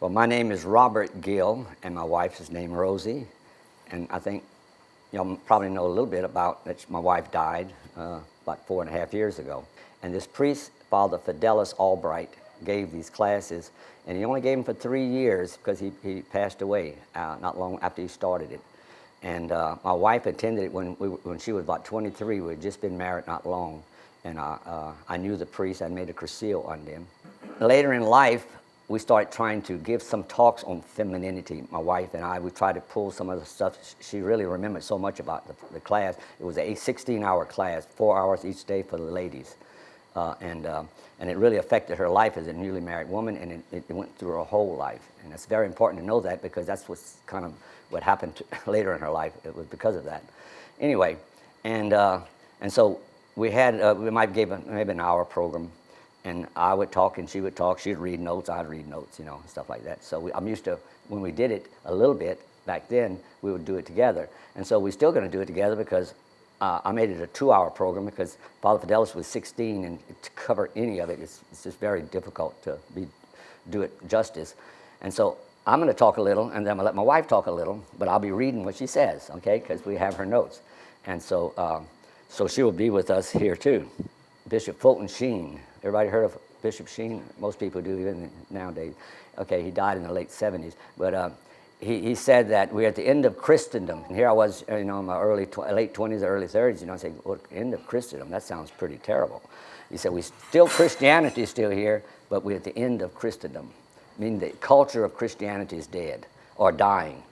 Well, my name is Robert Gil, and my wife is named Rosie. And I think y'all probably know a little bit about that my wife died about 4.5 years ago. And this priest, Father Fidelis Albright, gave these classes, and he only gave them for 3 years because he passed away not long after he started it. And my wife attended it when she was about 23. We had just been married not long, and I knew the priest. I made a crucille on them. Later in life, we started trying to give some talks on femininity. My wife and I, we tried to pull some of the stuff. She really remembered so much about the class. It was a 16-hour class, 4 hours each day for the ladies. And it really affected her life as a newly married woman, and it went through her whole life. And it's very important to know that, because that's what's kind of what happened later in her life. It was because of that. Anyway, and so we might give maybe an hour program, and I would talk and she would talk. She'd read notes, I'd read notes, you know, stuff like that. So I'm used to, when we did it a little bit back then, we would do it together. And so we're still going to do it together, because I made it a 2-hour program, because Father Fidelis was 16, and to cover any of it, it's just very difficult to do it justice. And so I'm going to talk a little, and then I'm going to let my wife talk a little, but I'll be reading what she says, okay, because we have her notes. And so, so she will be with us here too. Bishop Fulton Sheen. Everybody heard of Bishop Sheen? Most people do, even nowadays. Okay, he died in the late 70s, but he said that we're at the end of Christendom. And here I was, you know, in my late 20s, early 30s, you know, saying, well, end of Christendom, that sounds pretty terrible. He said, Christianity is still here, but we're at the end of Christendom. Meaning the culture of Christianity is dead, or dying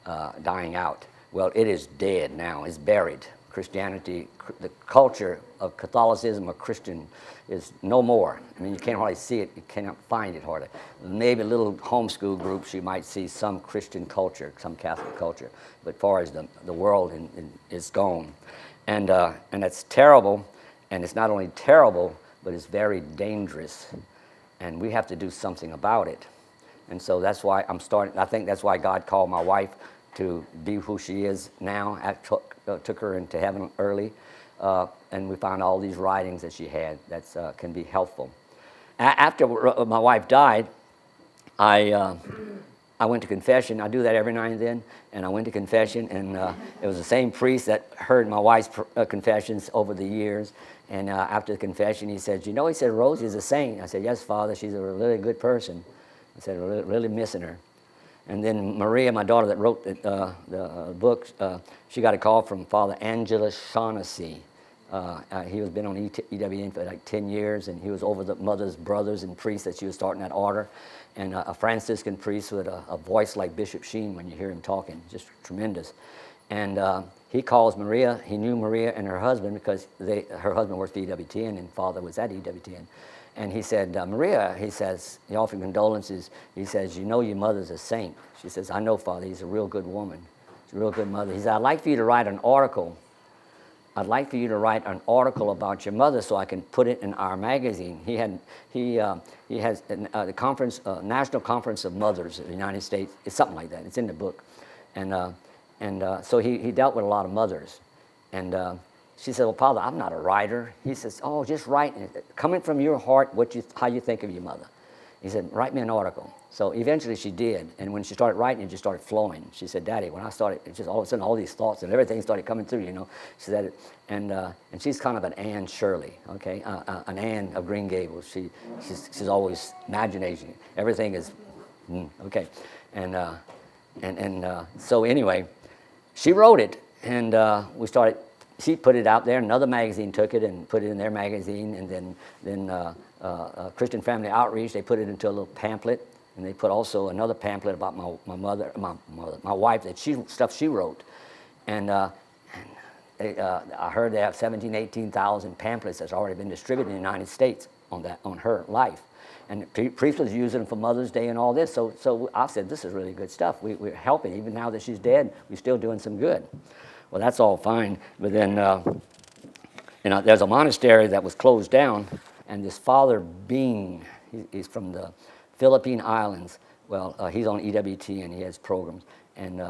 out. Well, it is dead now, it's buried. Christianity, the culture of Catholicism or Christian is no more. I mean, you can't hardly see it, you cannot find it hardly. Maybe little homeschool groups, you might see some Christian culture, some Catholic culture, but as far as the world is gone. And that's terrible, and it's not only terrible, but it's very dangerous, and we have to do something about it. And so that's why I think that's why God called my wife to be who she is now. Took her into heaven early, and we found all these writings that she had that can be helpful. After my wife died, I went to confession. I do that every now and then, and I went to confession, and it was the same priest that heard my wife's confessions over the years. And after the confession, he said, "You know," he said, "Rosie is a saint." I said, "Yes, Father, she's a really good person." I said, "Really missing her." And then Maria, my daughter that wrote the book, she got a call from Father Angela Shaughnessy. He was been on EWN for like 10 years, and he was over the mother's brothers and priests that she was starting that order. And a Franciscan priest with a voice like Bishop Sheen when you hear him talking, just tremendous. And he calls Maria. He knew Maria and her husband, because her husband worked for EWTN and Father was at EWTN. And he said, "Maria," he says, he offered condolences. He says, "You know your mother's a saint." She says, "I know, Father, he's a real good woman. She's a real good mother." He said, "I'd like for you to write an article. I'd like for you to write an article about your mother so I can put it in our magazine." He has the conference, National Conference of Mothers of the United States. It's something like that. It's in the book. And so he dealt with a lot of mothers. And she said, "Well, Father, I'm not a writer." He says, "Oh, just write, coming from your heart, how you think of your mother." He said, "Write me an article." So eventually she did, and when she started writing, it just started flowing. She said, "Daddy, when I started, it just all of a sudden all these thoughts and everything started coming through, you know." She said, and she's kind of an Anne Shirley, okay, an Anne of Green Gables. She's always imagination. Everything is okay, and so anyway, she wrote it, and we started. She put it out there. Another magazine took it and put it in their magazine, and then Christian Family Outreach, they put it into a little pamphlet, and they put also another pamphlet about my wife, stuff she wrote, and I heard they have 18,000 pamphlets that's already been distributed in the United States on her life, and priest was using them for Mother's Day and all this. So I said, this is really good stuff. We're helping, even now that she's dead, we're still doing some good. Well, that's all fine, but then there's a monastery that was closed down, and this Father Bean, he's from the Philippine Islands. Well, he's on EWT, and he has programs, and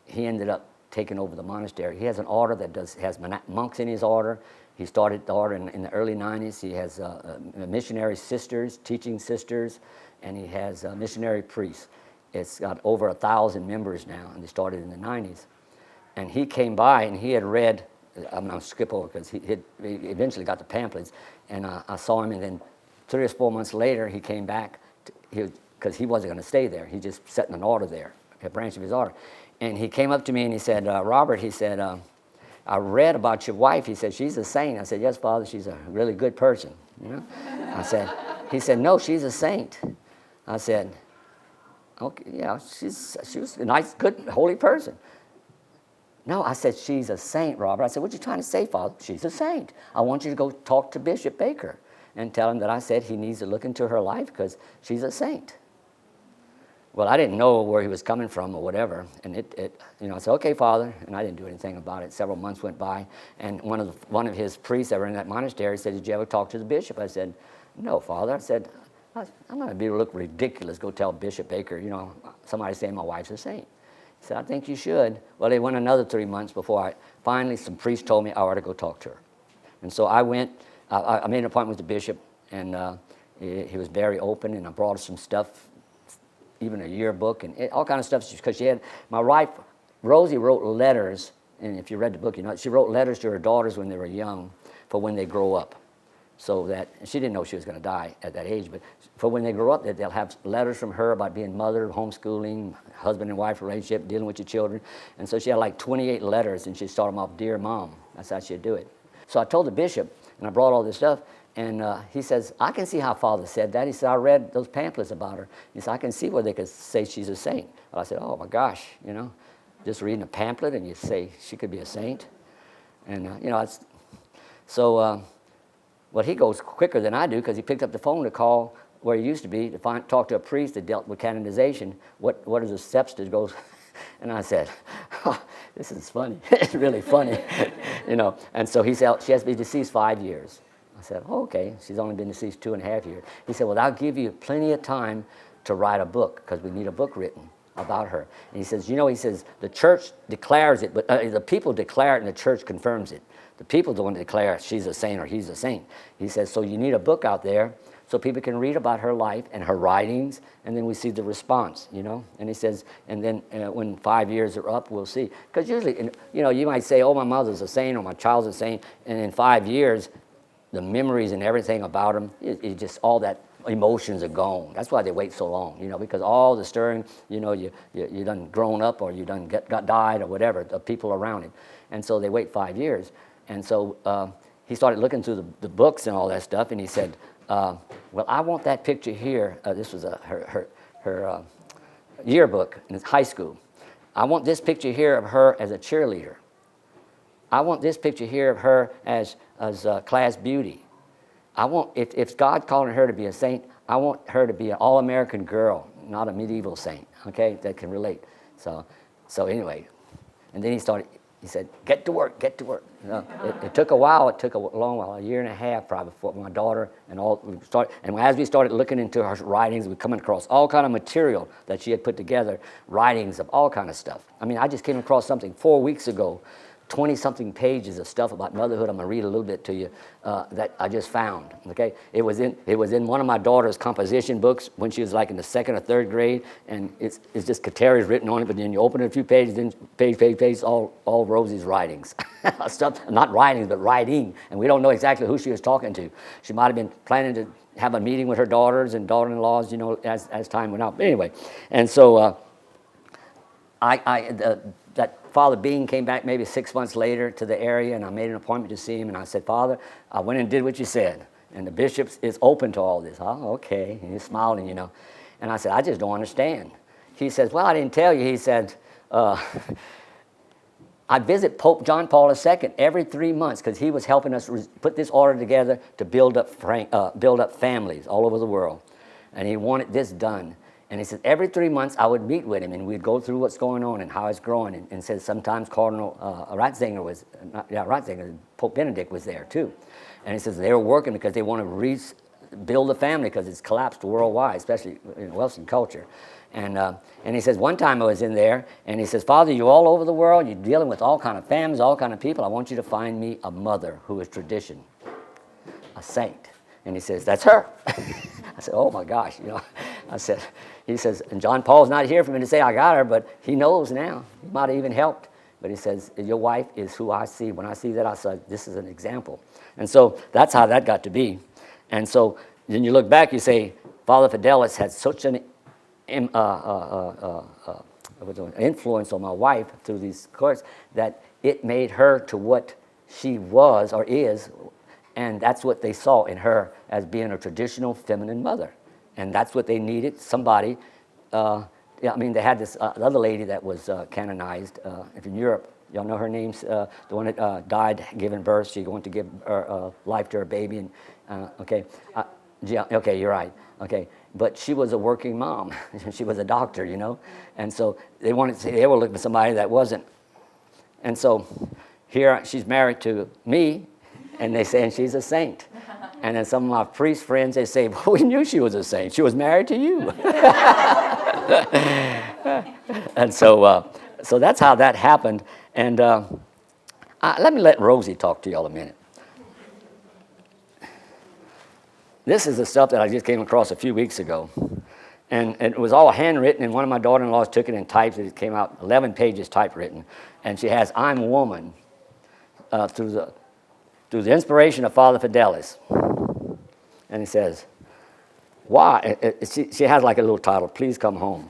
he ended up taking over the monastery. He has an order that has monks in his order. He started the order in the early 90s. He has missionary sisters, teaching sisters, and he has missionary priests. It's got over 1,000 members now, and they started in the 90s. And he came by, and he had read, I'm going to skip over because he eventually got the pamphlets, and I saw him, and then 3 or 4 months later, he came back, because he wasn't going to stay there. He just set in an order there, a branch of his order. And he came up to me, and he said, Robert, he said, I read about your wife. He said, she's a saint. I said, yes, Father, she's a really good person. You know? He said, no, she's a saint. I said, okay, yeah, she was a nice, good, holy person. No, I said, she's a saint, Robert. I said, what are you trying to say, Father? She's a saint. I want you to go talk to Bishop Baker and tell him that I said he needs to look into her life because she's a saint. Well, I didn't know where he was coming from or whatever, and I said, okay, Father, and I didn't do anything about it. Several months went by, and one of his priests that were in that monastery said, did you ever talk to the bishop? I said, no, Father. I said, I'm not going to be able to look ridiculous, go tell Bishop Baker, somebody saying my wife's a saint. He said, I think you should. Well, it went another 3 months before finally some priest told me I ought to go talk to her. And so I went, I made an appointment with the bishop, and he was very open, and I brought her some stuff, even a yearbook and all kind of stuff, because my wife, Rosie, wrote letters, and if you read the book, she wrote letters to her daughters when they were young for when they grow up. So that, she didn't know she was going to die at that age, but for when they grow up, they'll have letters from her about being mother, homeschooling, husband and wife relationship, dealing with your children. And so she had like 28 letters, and she'd start them off, Dear Mom. That's how she'd do it. So I told the bishop, and I brought all this stuff, and he says, I can see how Father said that. He said, I read those pamphlets about her. He said, I can see where they could say she's a saint. Well, I said, oh my gosh, just reading a pamphlet and you say she could be a saint. And, well, he goes quicker than I do because he picked up the phone to call where he used to be to talk to a priest that dealt with canonization. What are the steps to go? And I said, oh, this is funny. It's really funny, And so he said, she has to be deceased 5 years. I said, oh, okay. She's only been deceased 2.5 years. He said, well, I'll give you plenty of time to write a book because we need a book written about her. And he says, the church declares it, but the people declare it and the church confirms it. The people don't want to declare she's a saint or he's a saint. He says, so you need a book out there so people can read about her life and her writings, and then we see the response, And he says, and then when 5 years are up, we'll see. Because usually, you might say, oh, my mother's a saint or my child's a saint, and in 5 years, the memories and everything about them, it just all that emotions are gone. That's why they wait so long, because all the stirring, you done grown up or you done got died or whatever, the people around him. And so they wait 5 years. And so he started looking through the books and all that stuff, and he said, well, I want that picture here. This was her yearbook in high school. I want this picture here of her as a cheerleader. I want this picture here of her as class beauty. I want, if God's calling her to be a saint, I want her to be an all-American girl, not a medieval saint, okay, that can relate. So anyway, and then he said, get to work. It took a while. It took a long while, 1.5 years probably, for my daughter and all. And as we started looking into her writings, we were coming across all kind of material that she had put together, writings of all kind of stuff. I mean, I just came across something 4 weeks ago, 20-something pages of stuff about motherhood. I'm going to read a little bit to you that I just found. Okay, it was in one of my daughter's composition books when she was like in the 2nd or 3rd grade, and it's just Kateri's written on it. But then you open it a few pages, then page, all Rosie's writings, stuff, not writings, but writing, and we don't know exactly who she was talking to. She might have been planning to have a meeting with her daughters and daughter-in-laws, as time went out. But anyway, and so that Father Bean came back maybe 6 months later to the area, and I made an appointment to see him, and I said, Father, I went and did what you said, and the bishop is open to all this. Oh, okay, and he's smiling, And I said, I just don't understand. He says, well, I didn't tell you. He said, I visit Pope John Paul II every 3 months because he was helping us put this order together to build up families all over the world, and he wanted this done. And he said, every 3 months I would meet with him, and we'd go through what's going on and how it's growing. And said sometimes Cardinal Ratzinger, Pope Benedict was there too. And he says they were working because they want to rebuild the family because it's collapsed worldwide, especially in Western culture. And he says, one time I was in there, and he says, Father, you're all over the world. You're dealing with all kind of families, all kind of people. I want you to find me a mother who is tradition, a saint. And he says, that's her. I said, oh my gosh, I said, he says, and John Paul's not here for me to say I got her, but he knows now. He might have even helped. But he says, your wife is who I see. When I see that, I say, this is an example. And so that's how that got to be. And so then you look back, you say, Father Fidelis had such an influence on my wife through these courts that it made her to what she was or is, and that's what they saw in her as being a traditional feminine mother. And that's what they needed, somebody. They had this other lady that was canonized in Europe. Y'all know her name's the one that died giving birth. She went to give life to her baby. And okay, okay, you're right. Okay, but she was a working mom. She was a doctor, you know, and so they were looking for somebody that wasn't. And so here she's married to me, and they saying she's a saint. And then some of my priest friends, they say, well, we knew she was a saint. She was married to you. And so that's how that happened. And let me let Rosie talk to y'all a minute. This is the stuff that I just came across a few weeks ago. And it was all handwritten, and one of my daughter-in-laws took it and typed it. It came out 11 pages typewritten. And she has, I'm woman, through the inspiration of Father Fidelis. And he says, why? She has like a little title, Please Come Home.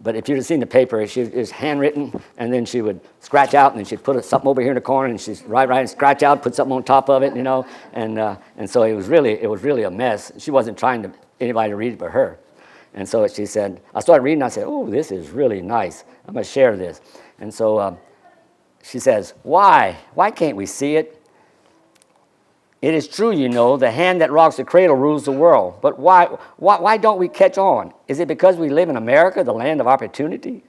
But if you'd have seen the paper, it was handwritten, and then she would scratch out, and then she'd put something over here in the corner, and she'd write, and scratch out, put something on top of it, you know. And so it was really a mess. She wasn't trying to anybody to read it but her. And so she said, I started reading, I said, oh, this is really nice. I'm going to share this. And so she says, why? Why can't we see it? It is true, you know, the hand that rocks the cradle rules the world. But why don't we catch on? Is it because we live in America, the land of opportunity?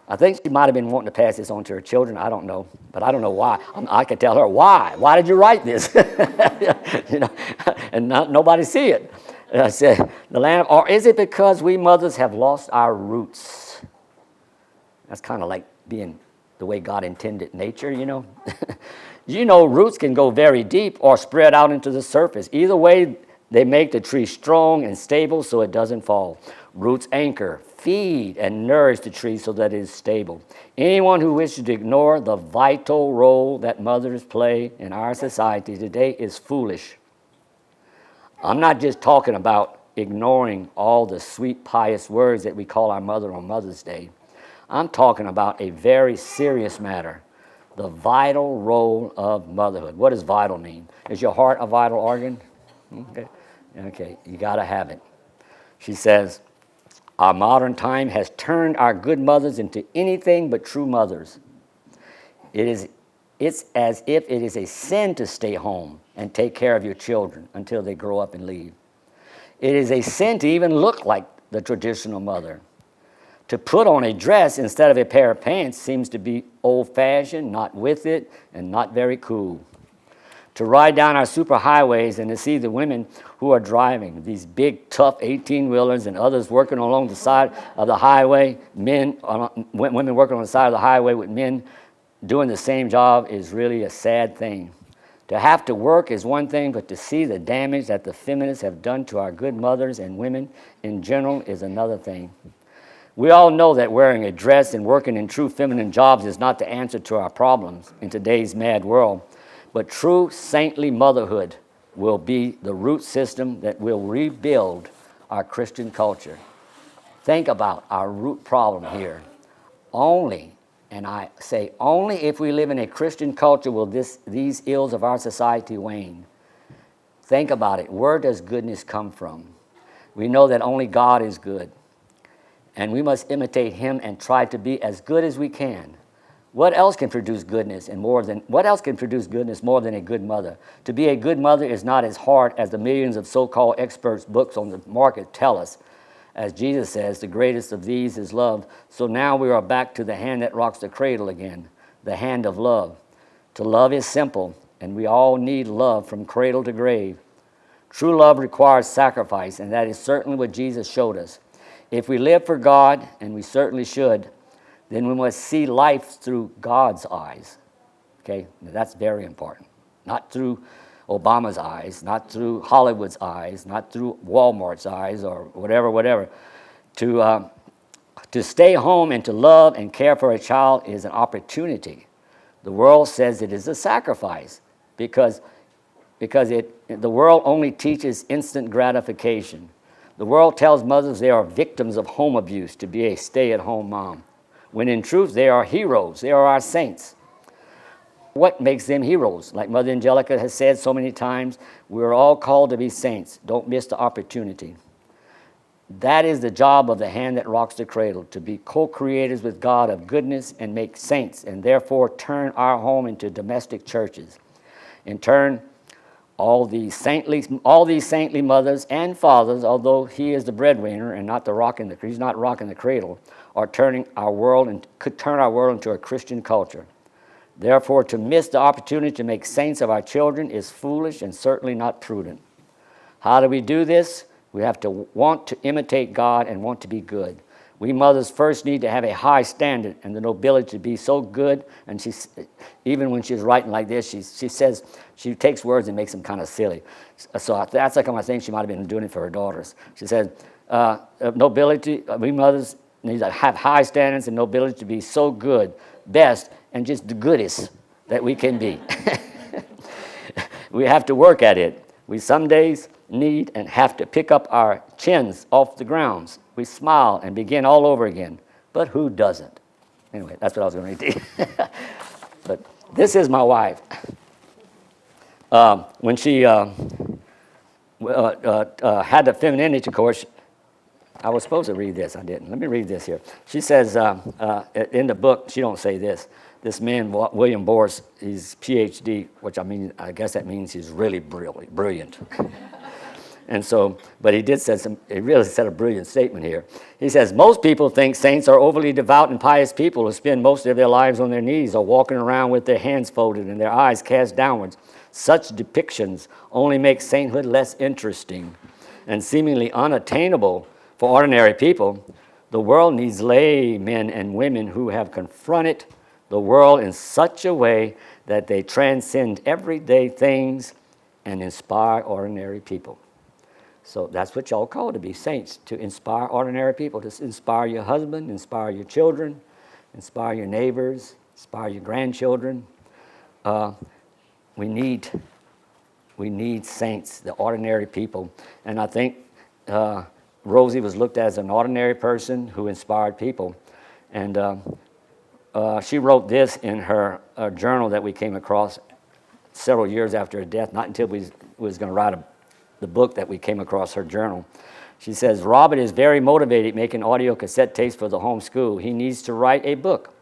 I think she might have been wanting to pass this on to her children. I don't know. But I don't know why. I could tell her, why? Why did you write this? You know, and nobody see it. And I said, the land, or is it because we mothers have lost our roots? That's kind of like being the way God intended nature, you know. You know, roots can go very deep or spread out into the surface. Either way, they make the tree strong and stable so it doesn't fall. Roots anchor, feed, and nourish the tree so that it is stable. Anyone who wishes to ignore the vital role that mothers play in our society today is foolish. I'm not just talking about ignoring all the sweet, pious words that we call our mother on Mother's Day. I'm talking about a very serious matter. The vital role of motherhood. What does vital mean? Is your heart a vital organ? Okay, you got to have it. She says, our modern time has turned our good mothers into anything but true mothers. It's as if it is a sin to stay home and take care of your children until they grow up and leave. It is a sin to even look like the traditional mother. To put on a dress instead of a pair of pants seems to be old-fashioned, not with it, and not very cool. To ride down our superhighways and to see the women who are driving, these big, tough 18-wheelers and others working along the side of the highway, women working on the side of the highway with men doing the same job is really a sad thing. To have to work is one thing, but to see the damage that the feminists have done to our good mothers and women in general is another thing. We all know that wearing a dress and working in true feminine jobs is not the answer to our problems in today's mad world, but true saintly motherhood will be the root system that will rebuild our Christian culture. Think about our root problem here. Only, and I say only if we live in a Christian culture will these ills of our society wane. Think about it. Where does goodness come from? We know that only God is good. And we must imitate him and try to be as good as we can. What else can produce goodness more than a good mother? To be a good mother is not as hard as the millions of so-called experts' books on the market tell us. As Jesus says, the greatest of these is love. So now we are back to the hand that rocks the cradle again, the hand of love. To love is simple, and we all need love from cradle to grave. True love requires sacrifice, and that is certainly what Jesus showed us. If we live for God, and we certainly should, then we must see life through God's eyes. Okay, now that's very important. Not through Obama's eyes, not through Hollywood's eyes, not through Walmart's eyes or whatever. To stay home and to love and care for a child is an opportunity. The world says it is a sacrifice because the world only teaches instant gratification. The world tells mothers they are victims of home abuse to be a stay-at-home mom, when in truth they are heroes, they are our saints. What makes them heroes? Like Mother Angelica has said so many times, we're all called to be saints. Don't miss the opportunity. That is the job of the hand that rocks the cradle, to be co-creators with God of goodness and make saints, and therefore turn our home into domestic churches. In turn, all these saintly mothers and fathers, although he is the breadwinner and not he's not rocking the cradle, are turning our world and could turn our world into a Christian culture. Therefore, to miss the opportunity to make saints of our children is foolish and certainly not prudent. How do we do this? We have to want to imitate God and want to be good. We mothers first need to have a high standard and the nobility to be so good. And even when she's writing like this, she says, she takes words and makes them kind of silly. So that's like I think she might have been doing it for her daughters. She says, nobility, we mothers need to have high standards and nobility to be so good, best, and just the goodest that we can be. We have to work at it. We some days need and have to pick up our chins off the grounds. We smile and begin all over again. But who doesn't? Anyway, that's what I was going to read. But this is my wife. When she had the femininity course, I was supposed to read this. I didn't. Let me read this here. She says in the book, she don't say this. This man, William Boris, he's PhD, which I guess that means he's really brilliant. And so, but he really said a brilliant statement here. He says, most people think saints are overly devout and pious people who spend most of their lives on their knees or walking around with their hands folded and their eyes cast downwards. Such depictions only make sainthood less interesting and seemingly unattainable for ordinary people. The world needs lay men and women who have confronted the world in such a way that they transcend everyday things and inspire ordinary people. So that's what y'all call to be saints, to inspire ordinary people, to inspire your husband, inspire your children, inspire your neighbors, inspire your grandchildren. We need saints, the ordinary people. And I think Rosie was looked at as an ordinary person who inspired people. And she wrote this in her journal that we came across several years after her death, not until we was going to write the book that we came across her journal. She says, Robert is very motivated making audio cassette tapes for the home school. He needs to write a book.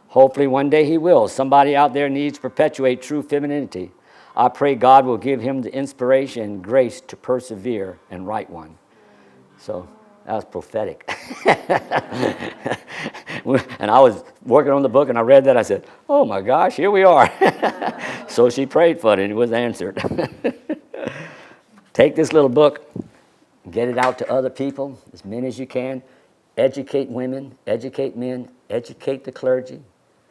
Hopefully one day he will. Somebody out there needs to perpetuate true femininity. I pray God will give him the inspiration and grace to persevere and write one. So that was prophetic. And I was working on the book and I read that. I said, oh my gosh, here we are. So she prayed for it and it was answered. Take this little book, get it out to other people, as many as you can. Educate women, educate men, educate the clergy.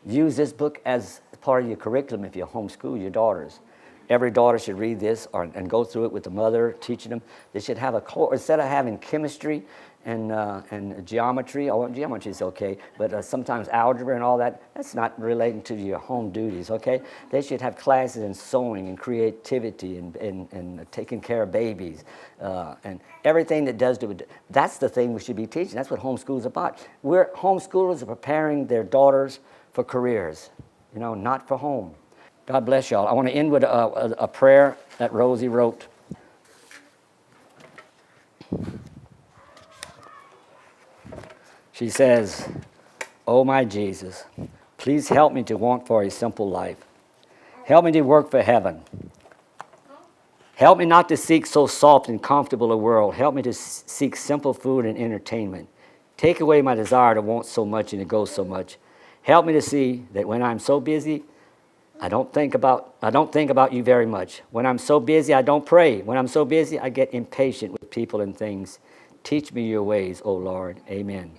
Use this book as part of your curriculum if you homeschool your daughters. Every daughter should read this and go through it with the mother, teaching them. They should have a course, instead of having chemistry and geometry. Oh, geometry is okay, but sometimes algebra and all that, that's not relating to your home duties, okay? They should have classes in sewing and creativity and taking care of babies and everything that does do it. That's the thing we should be teaching. That's what homeschool is about. Homeschoolers are preparing their daughters for careers, not for home. God bless y'all. I want to end with a prayer that Rosie wrote. She says, oh my Jesus, please help me to want for a simple life. Help me to work for heaven. Help me not to seek so soft and comfortable a world. Help me to seek simple food and entertainment. Take away my desire to want so much and to go so much. Help me to see that when I'm so busy, I don't think about you very much. When I'm so busy, I don't pray. When I'm so busy, I get impatient with people and things. Teach me your ways, O Lord. Amen.